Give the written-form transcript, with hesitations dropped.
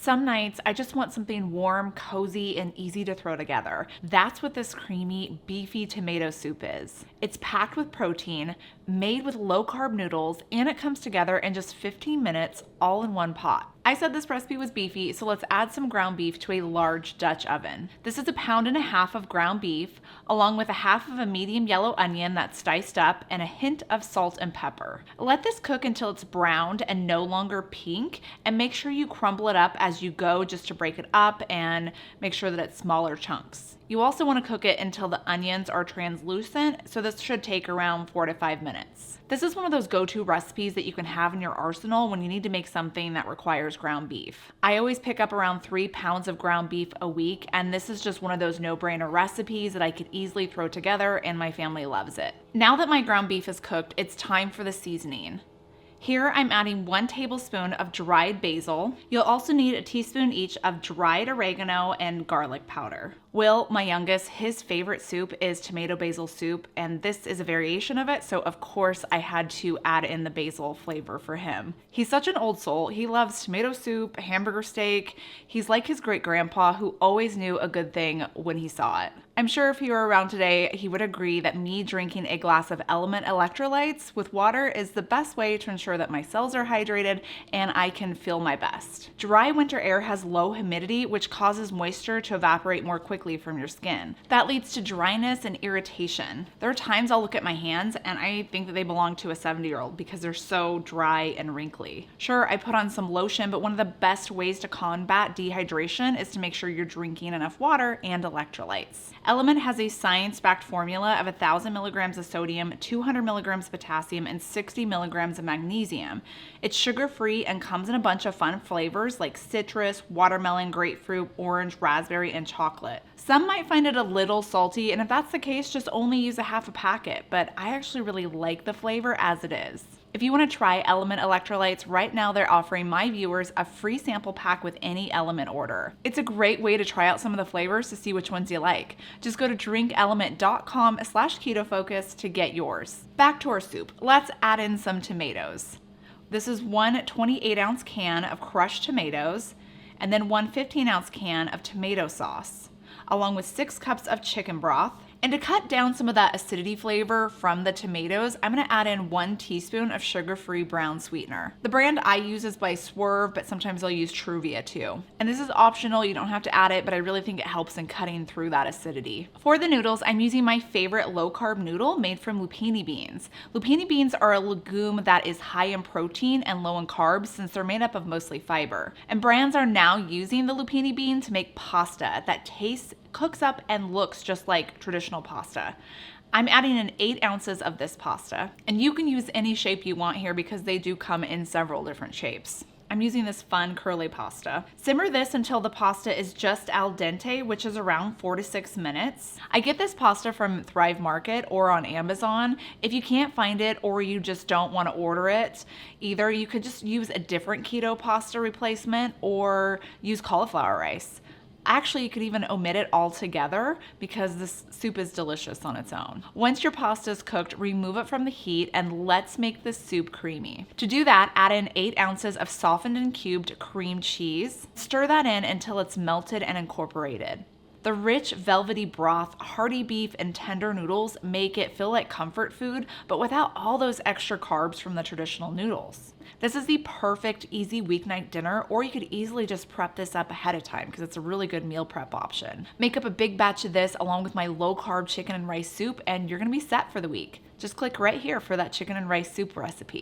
Some nights I just want something warm, cozy, and easy to throw together. That's what this creamy, beefy tomato soup is. It's packed with protein, made with low-carb noodles, and it comes together in just 15 minutes, all in one pot. I said this recipe was beefy, so let's add some ground beef to a large Dutch oven. This is 1.5 pounds of ground beef, along with 1/2 of a medium yellow onion that's diced up and a hint of salt and pepper. Let this cook until it's browned and no longer pink, and make sure you crumble it up as you go just to break it up and make sure that it's smaller chunks. You also want to cook it until the onions are translucent, so this should take around 4 to 5 minutes. This is one of those go-to recipes that you can have in your arsenal when you need to make something that requires ground beef. I always pick up around 3 pounds of ground beef a week, and this is just one of those no-brainer recipes that I could easily throw together and my family loves it. Now that my ground beef is cooked, it's time for the seasoning. Here I'm adding 1 tablespoon of dried basil. You'll also need a teaspoon each of dried oregano and garlic powder. Will, my youngest, his favorite soup is tomato basil soup, and this is a variation of it, so of course I had to add in the basil flavor for him. He's such an old soul. He loves tomato soup, hamburger steak. He's like his great-grandpa who always knew a good thing when he saw it. I'm sure if he were around today, he would agree that me drinking a glass of Element electrolytes with water is the best way to ensure that my cells are hydrated and I can feel my best. Dry winter air has low humidity, which causes moisture to evaporate more quickly from your skin. That leads to dryness and irritation. There are times I'll look at my hands and I think that they belong to a 70-year-old because they're so dry and wrinkly. Sure, I put on some lotion, but one of the best ways to combat dehydration is to make sure you're drinking enough water and electrolytes. Element has a science-backed formula of 1,000 milligrams of sodium, 200 milligrams of potassium, and 60 milligrams of magnesium. It's sugar-free and comes in a bunch of fun flavors like citrus, watermelon, grapefruit, orange, raspberry, and chocolate. Some might find it a little salty, and if that's the case, just only use 1/2 packet, but I actually really like the flavor as it is. If you want to try Element electrolytes, right now they're offering my viewers a free sample pack with any Element order. It's a great way to try out some of the flavors to see which ones you like. Just go to drinkelement.com/KetoFocus to get yours. Back to our soup. Let's add in some tomatoes. This is 1 28-ounce can of crushed tomatoes, and then 1 15-ounce can of tomato sauce, along with 6 cups of chicken broth. And to cut down some of that acidity flavor from the tomatoes, I'm gonna add in 1 teaspoon of sugar-free brown sweetener. The brand I use is by Swerve, but sometimes I'll use Truvia too. And this is optional, you don't have to add it, but I really think it helps in cutting through that acidity. For the noodles, I'm using my favorite low-carb noodle made from lupini beans. Lupini beans are a legume that is high in protein and low in carbs since they're made up of mostly fiber. And brands are now using the lupini bean to make pasta that tastes, cooks up, and looks just like traditional pasta. I'm adding in 8 ounces of this pasta, and you can use any shape you want here because they do come in several different shapes. I'm using this fun curly pasta. Simmer this until the pasta is just al dente, which is around 4 to 6 minutes. I get this pasta from Thrive Market or on Amazon. If you can't find it or you just don't want to order it, either you could just use a different keto pasta replacement or use cauliflower rice. Actually, you could even omit it altogether because this soup is delicious on its own. Once your pasta is cooked, remove it from the heat and let's make the soup creamy. To do that, add in 8 ounces of softened and cubed cream cheese. Stir that in until it's melted and incorporated. The rich, velvety broth, hearty beef, and tender noodles make it feel like comfort food, but without all those extra carbs from the traditional noodles. This is the perfect, easy weeknight dinner, or you could easily just prep this up ahead of time because it's a really good meal prep option. Make up a big batch of this along with my low-carb chicken and rice soup, and you're gonna be set for the week. Just click right here for that chicken and rice soup recipe.